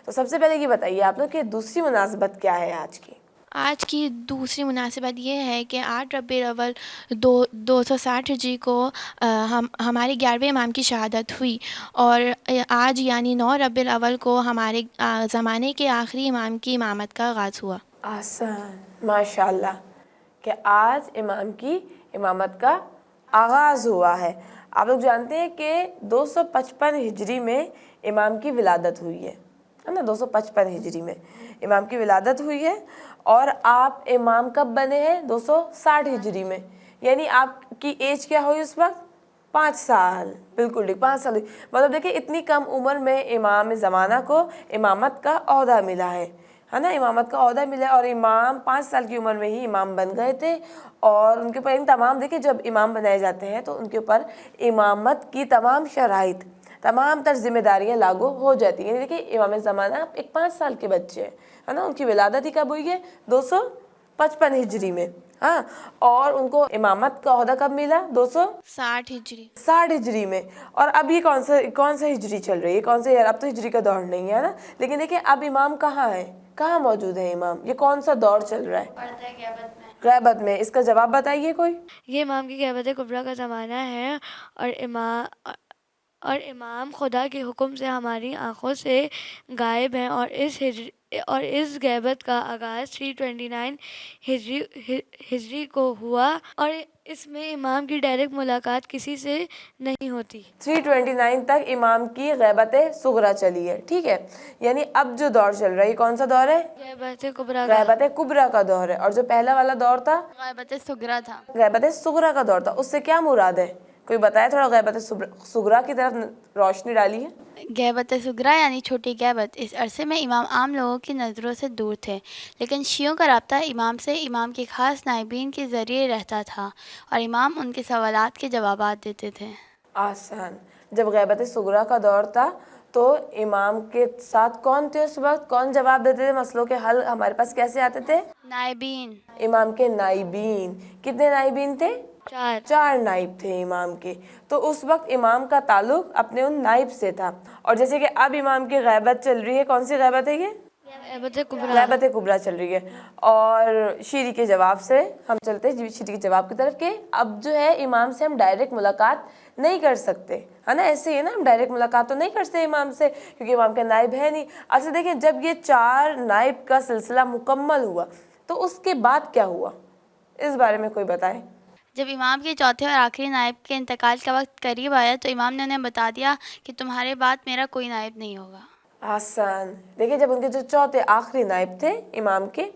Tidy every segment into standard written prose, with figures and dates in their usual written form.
تو سب سے پہلے یہ بتائیے آپ لوگ کہ دوسری مناسبت کیا ہے آج کی؟ آج کی دوسری مناسبت یہ ہے کہ 8 ربیع الاول 260 ہجری کو ہمارے 11ویں امام کی شہادت ہوئی، اور آج یعنی 9 ربیع الاول کو ہمارے زمانے کے آخری امام کی امامت کا آغاز ہوا۔ آسان، ماشاء اللہ، کہ آج امام کی امامت کا آغاز ہوا ہے۔ آپ لوگ جانتے ہیں کہ 255 ہجری میں امام کی ولادت ہوئی ہے نا، 255 ہجری میں امام کی ولادت ہوئی ہے، اور آپ امام کب بنے ہیں؟ 260 ہجری میں، یعنی آپ کی ایج کیا ہوئی اس وقت؟ 5 سال، بالکل ٹھیک، 5 سال۔ مطلب دیکھیں اتنی کم عمر میں امام زمانہ کو امامت کا عہدہ ملا ہے نا، امامت کا عہدہ ملا، اور امام 5 سال کی عمر میں ہی امام بن گئے تھے، اور ان کے اوپر تمام، دیکھیں جب امام بنائے جاتے ہیں تو ان کے اوپر امامت کی تمام شرائط، تمام تر ذمہ داریاں لاگو ہو جاتی ہیں۔ یعنی دیکھیں امام زمانہ ایک 5 سال کے بچے ہیں ہے نا، ان کی ولادت ہی کب ہوئی ہے؟ 255 ہجری میں، ہاں، اور ان کو امامت کا عہدہ کب ملا؟ 60 ہجری 60 ہجری میں۔ اور اب یہ کون سا ہجری چل رہی ہے؟ کون سے، اب تو ہجری کا دور نہیں ہے نا، لیکن دیکھیں اب امام کہاں ہے، کہاں موجود ہے امام؟ یہ کون سا دور چل رہا ہے؟ غیبت میں۔ اس کا جواب بتائیے کوئی۔ یہ امام کی غیبت کبریٰ کا زمانہ ہے، اور امام خدا کے حکم سے ہماری آنکھوں سے غائب ہیں، اور اس غیبت کا آغاز 329 ہجری کو ہوا، اور اس میں امام کی ڈائریکٹ ملاقات کسی سے نہیں ہوتی۔ 329 تک امام کی غیبت صغریٰ چلی ہے، ٹھیک ہے، یعنی اب جو دور چل رہا ہے یہ کون سا دور ہے؟ غیبت کبریٰ کا۔ غیبت کبریٰ کا دور ہے، اور جو پہلا والا دور تھا غیبت صغریٰ تھا۔ غیبت صغریٰ کا دور تھا۔ اس سے کیا مراد ہے؟ کوئی بتائے تھوڑا، غیبت صغریٰ کی طرف روشنی ڈالی ہے۔ غیبت صغریٰ یعنی چھوٹی غیبت، اس عرصے میں امام عام لوگوں کی نظروں سے دور تھے، لیکن شیعوں کا رابطہ امام سے امام کے خاص نائبین کے ذریعے رہتا تھا، اور امام ان کے سوالات کے جوابات دیتے تھے۔ آسان۔ جب غیبت صغریٰ کا دور تھا تو امام کے ساتھ کون تھے اس وقت؟ کون جواب دیتے تھے؟ مسئلوں کے حل ہمارے پاس کیسے آتے تھے؟ نائبین۔ امام کے نائبین۔ کتنے نائبین تھے؟ 4 نائب تھے امام کے۔ تو اس وقت امام کا تعلق اپنے ان نائب سے تھا، اور جیسے کہ اب امام کی غیبت چل رہی ہے، کون سی غیبت ہے یہ؟ غیبت کبریٰ۔ غیبت کبریٰ چل رہی ہے۔ اور شیری کے جواب سے ہم چلتے ہیں شیری کے جواب کی طرف، کہ اب جو ہے امام سے ہم ڈائریکٹ ملاقات نہیں کر سکتے ہے نا، ایسے ہی ہے نا، ہم ڈائریکٹ ملاقات تو نہیں کر سکتے امام سے، کیونکہ امام کا نائب ہے نہیں۔ اچھا دیکھیں، جب یہ 4 نائب کا سلسلہ مکمل ہوا تو اس کے بعد کیا ہوا؟ اس بارے میں کوئی بتائے۔ جب امام کے چوتھے اور آخری نائب کے انتقال کا وقت قریب آیا تو امام نے انہیں بتا دیا کہ تمہارے بعد میرا کوئی نائب نہیں ہوگا۔ آسان۔ دیکھیں جب ان کے جو چوتھے آخری نائب تھے امام کے،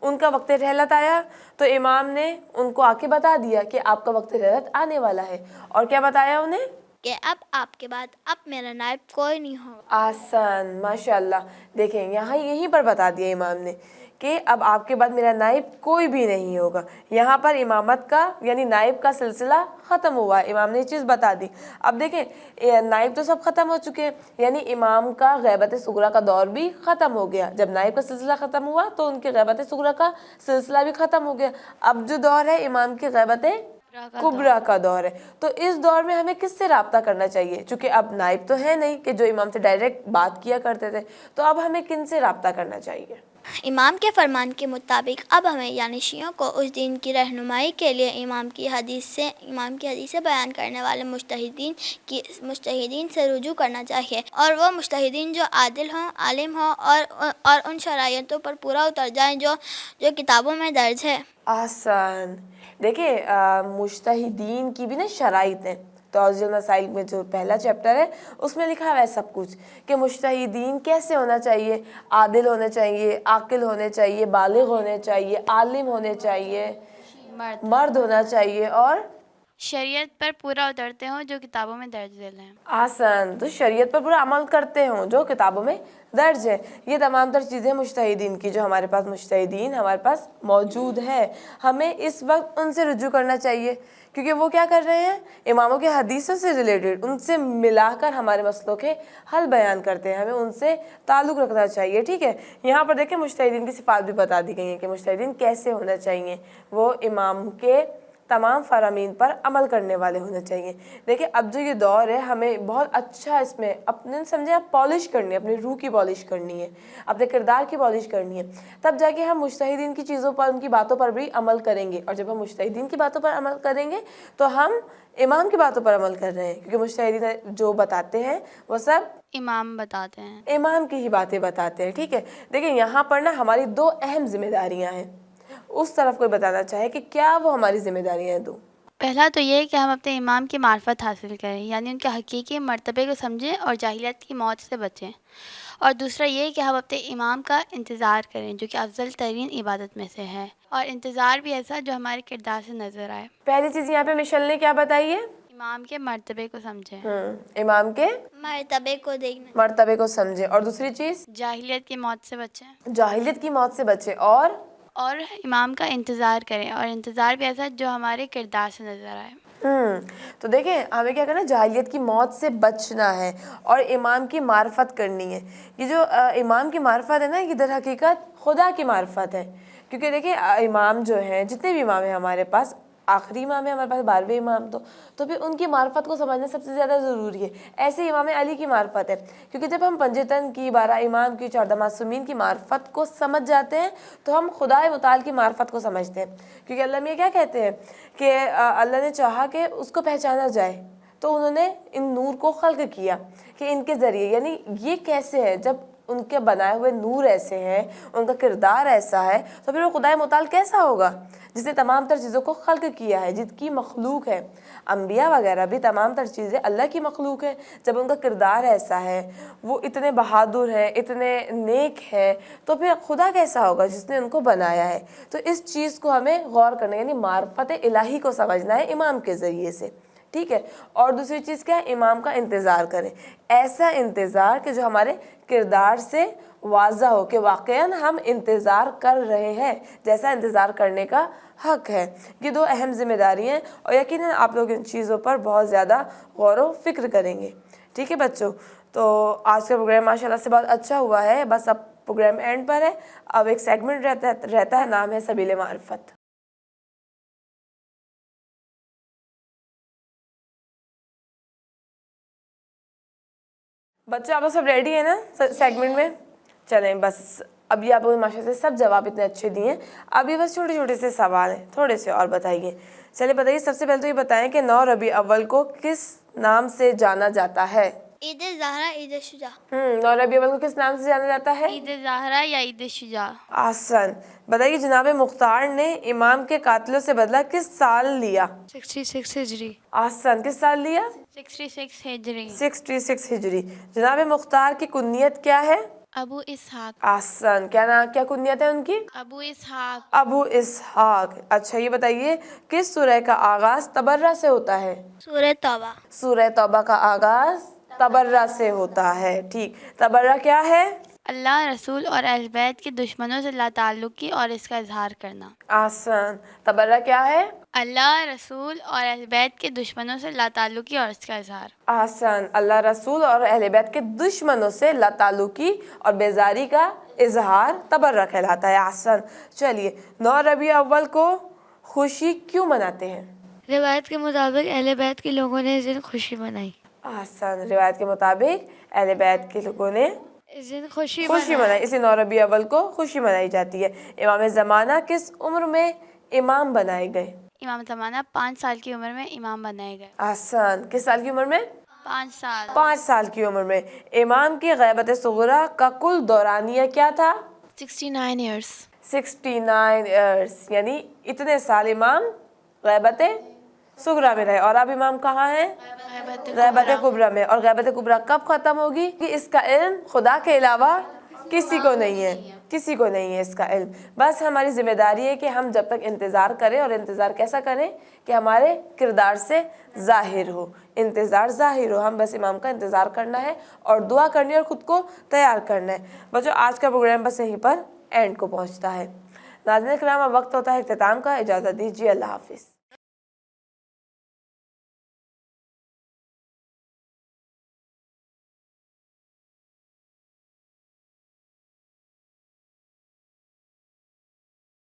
ان کا وقت رحلت آیا تو امام نے ان کو آ کے بتا دیا کہ آپ کا وقت رحلت آنے والا ہے، اور کیا بتایا انہیں؟ کہ اب آپ کے بعد اب میرا نائب کوئی نہیں ہوگا۔ آسان، ماشاءاللہ۔ دیکھیں یہاں یہیں پر بتا دیا امام نے کہ اب آپ کے بعد میرا نائب کوئی بھی نہیں ہوگا۔ یہاں پر امامت کا یعنی نائب کا سلسلہ ختم ہوا، امام نے یہ چیز بتا دی۔ اب دیکھیں نائب تو سب ختم ہو چکے ہیں، یعنی امام کا غیبت صغریٰ کا دور بھی ختم ہو گیا۔ جب نائب کا سلسلہ ختم ہوا تو ان کے غیبت صغریٰ کا سلسلہ بھی ختم ہو گیا۔ اب جو دور ہے امام کی غیبت کبریٰ کا دور ہے۔ تو اس دور میں ہمیں کس سے رابطہ کرنا چاہیے؟ چونکہ اب نائب تو ہے نہیں کہ جو امام سے ڈائریکٹ بات کیا کرتے تھے، تو اب ہمیں کن سے رابطہ کرنا چاہیے؟ امام کے فرمان کے مطابق اب ہمیں یعنی شیعوں کو اس دین کی رہنمائی کے لیے امام کی حدیثیں بیان کرنے والے مجتہدین سے رجوع کرنا چاہیے، اور وہ مجتہدین جو عادل ہوں، عالم ہوں، اور ان شرائطوں پر پورا اتر جائیں جو کتابوں میں درج ہے۔ آسان۔ دیکھیں مجتہدین کی بھی نا شرائط ہیں، توضیح المسائل میں جو پہلا چیپٹر ہے اس میں لکھا ہوا ہے سب کچھ، کہ مجتہدین کیسے ہونا چاہیے؟ عادل ہونے چاہیے، عاقل ہونے چاہیے، بالغ ہونے چاہیے، عالم ہونے چاہیے، مرد ہونا چاہیے، اور شریعت پر پورا اترتے ہوں جو کتابوں میں درج ذیل ہیں۔ آسان۔ تو شریعت پر پورا عمل کرتے ہوں جو کتابوں میں درج ہے۔ یہ تمام تر چیزیں مجتہدین کی، جو ہمارے پاس مجتہدین ہمارے پاس موجود ہے، ہمیں اس وقت ان سے رجوع کرنا چاہیے، کیونکہ وہ کیا کر رہے ہیں؟ اماموں کے حدیثوں سے ریلیٹڈ ان سے ملا کر ہمارے مسئلوں کے حل بیان کرتے ہیں، ہمیں ان سے تعلق رکھنا چاہیے، ٹھیک ہے۔ یہاں پر دیکھیں مجتہدین کی صفات بھی بتا دی گئی ہیں کہ مجتہدین کیسے ہونا چاہیے۔ وہ امام کے तमाम फ़रामीन पर अमल करने वाले होने चाहिए। देखिए अब जो ये दौर है हमें बहुत अच्छा इसमें अपने समझे आप पॉलिश करनी है, अपनी रूह की पॉलिश करनी है, अपने किरदार की पॉलिश करनी है, तब जाके हम मुज्तहिदीन की चीज़ों पर उनकी बातों पर भी अमल करेंगे। और जब हम मुज्तहिदीन की बातों पर अमल करेंगे तो हम इमाम की बातों पर अमल कर रहे हैं, क्योंकि मुज्तहिदीन जो बताते हैं वो सब इमाम बताते हैं। इमाम की ही बातें बताते हैं। ठीक है, देखिए यहाँ पर ना हमारी दो अहम जिम्मेदारियाँ हैं। उस तरफ कोई बताना चाहे कि क्या वो हमारी जिम्मेदारियाँ हैं दो? पहला तो ये है कि हम अपने इमाम की मार्फत हासिल करें, यानी उनके हकीकी मर्तबे को समझें और जाहिलियत की मौत से बचें। और दूसरा ये है कि हम अपने इमाम का इंतज़ार करें, जो कि अफजल तरीन इबादत में से है, और इंतज़ार भी ऐसा जो हमारे किरदार से नज़र आए। पहली चीज़ यहाँ पे मिशेल ने क्या बताई है? इमाम के मर्तबे को समझें, इमाम के मर्तबे को देखना। मर्तबे को समझे। और दूसरी चीज़ जाहिलियत की मौत से बचें, जाहिलियत की मौत से बचे। और इमाम का इंतज़ार करें, और इंतज़ार भी ऐसा जो हमारे किरदार से नज़र आए। तो देखें हमें क्या करना है, जाहिलियत की मौत से बचना है और इमाम की मार्फत करनी है। ये जो इमाम की मार्फत है ना, ये दर हकीकत खुदा की मार्फत है। क्योंकि देखिए इमाम जो हैं, जितने भी इमाम हैं हमारे पास, आखिरी इमाम है हमारे पास 12वें इमाम, तो फिर उनकी मार्फत को समझना सबसे ज़्यादा ज़रूरी है। ऐसे इमाम अली की मार्फत है, क्योंकि जब हम पंजतन की, 12 इमाम की, 14 मासूमीन की मार्फत को समझ जाते हैं तो हम खुदाए मुताल की मार्फत को समझते हैं। क्योंकि अल्लाह में क्या कहते हैं कि अल्लाह ने चाहा कि उसको पहचाना जाए तो उन्होंने इन नूर को खल्क किया कि इनके ज़रिए, यानी ये कैसे है, जब उनके बनाए हुए नूर ऐसे हैं, उनका किरदार ऐसा है, तो फिर वो खुदाए मुताल कैसा होगा जिसने तमाम तर चीज़ों को खल्क किया है, जिसकी मखलूक है। अम्बिया वगैरह भी तमाम तर चीज़ें अल्लाह की मखलूक है। जब उनका किरदार ऐसा है, वो इतने बहादुर हैं, इतने नेक हैं, तो फिर खुदा कैसा होगा जिसने उनको बनाया है। तो इस चीज़ को हमें गौर करना है, यानी मार्फत इलाही को समझना है इमाम के ज़रिए से। ठीक है, और दूसरी चीज़ क्या है, इमाम का इंतज़ार करें। ऐसा इंतज़ार कि जो हमारे किरदार से वाज़ा हो कि वाक़ईन हम इंतज़ार कर रहे हैं, जैसा इंतज़ार करने का हक़ है। ये दो अहम ज़िम्मेदारी हैं और यकीनन आप लोग इन चीज़ों पर बहुत ज़्यादा गौर व फ़िक्र करेंगे। ठीक है बच्चों, तो आज का प्रोग्राम माशाल्लाह से बहुत अच्छा हुआ है। बस अब प्रोग्राम एंड पर है। अब एक सेगमेंट रहता है, नाम है सबील मार्फत। बच्चों आप लोग सब रेडी है ना सेगमेंट में? चलें, बस अभी आप लोग माशाल्लाह से सब जवाब इतने अच्छे दिए हैं। अभी बस छोटे छोटे से सवाल हैं, थोड़े से और बताइए। चलिए बताइए, सबसे पहले तो ये बताएं कि 9 रबी अव्वल को किस नाम से जाना जाता है? ईद ज़हरा, ईद शुजा। 9 रबी अव्वल को किस नाम से जाना जाता है? ईद ज़हरा या ईद शुजा। आसान। बताइए, जनाब मुख्तार ने इमाम के कातिलों से बदला किस साल लिया? 66 हिजरी। आसान, किस साल लिया? 66 हिजरी। 66 हिजरी। जनाब मुख्तार की कुन्नियत क्या है? अबू इसहाक। आसान। क्या कुन्नियत है उनकी? अबू इसहाक। अबू इसहाक। अच्छा ये बताइए, किस सूरह का आगाज़ तबर्रा से होता है? सूरह तौबा। सूरह तौबा का आगाज़ तबर्रा से होता है। ठीक, तबर्रा क्या है? अल्लाह, रसूल और अहल बैत के दुश्मनों से लाताल्लुकी और इसका इजहार करना। आसान। तबर्रा क्या है? अल्लाह, रसूल और अहल बैत के दुश्मनों से लाताल्लुकी और इसका इजहार। आसान। अल्लाह, रसूल और अहले बैत के दुश्मनों से लाताल्लुकी और बेजारी का इजहार तबर्रा कहलाता है। आसान। चलिए, 9 रबी अव्वल को खुशी क्यों मनाते हैं? रिवायत के मुताबिक अहले बैत के लोगों ने इस दिन खुशी मनाई। आसान। रिवायत के मुताबिक अहले बैत के लोगों ने इस दिन खुशी मनाई, इसलिए 9 रबी अव्वल को खुशी मनाई जाती है। इमाम ज़माना किस उम्र में इमाम बनाए गए? इमाम ज़माना 5 साल की उम्र में इमाम बनाए गए। आसान। किस साल की उम्र में? 5 साल। 5 साल की उम्र में। इमाम की ग़ैबत सुग़रा का कुल दौरानिया क्या था? 69 ईयर्स। 69 ईयर्स, यानी इतने साल इमाम ग़ैबत सुग़रा में रहे। और अब इमाम कहाँ हैं? ग़ैबत कुबरा में। और ग़ैबत कुबरा कब ख़त्म होगी? कि इसका इल्म खुदा के अलावा किसी को नहीं है, किसी को नहीं है इसका इल्म। बस हमारी ज़िम्मेदारी है कि हम जब तक इंतज़ार करें, और इंतज़ार कैसा करें कि हमारे किरदार से ज़ाहिर हो, इंतज़ार ज़ाहिर हो। हम बस इमाम का इंतज़ार करना है और दुआ करनी है और ख़ुद को तैयार करना है। बच्चों आज का प्रोग्राम बस यहीं पर एंड को पहुँचता है। नाज़रीन किराम, अब वक्त होता है इख्तिताम का। इजाज़त दीजिए, अल्लाह हाफ़िज़।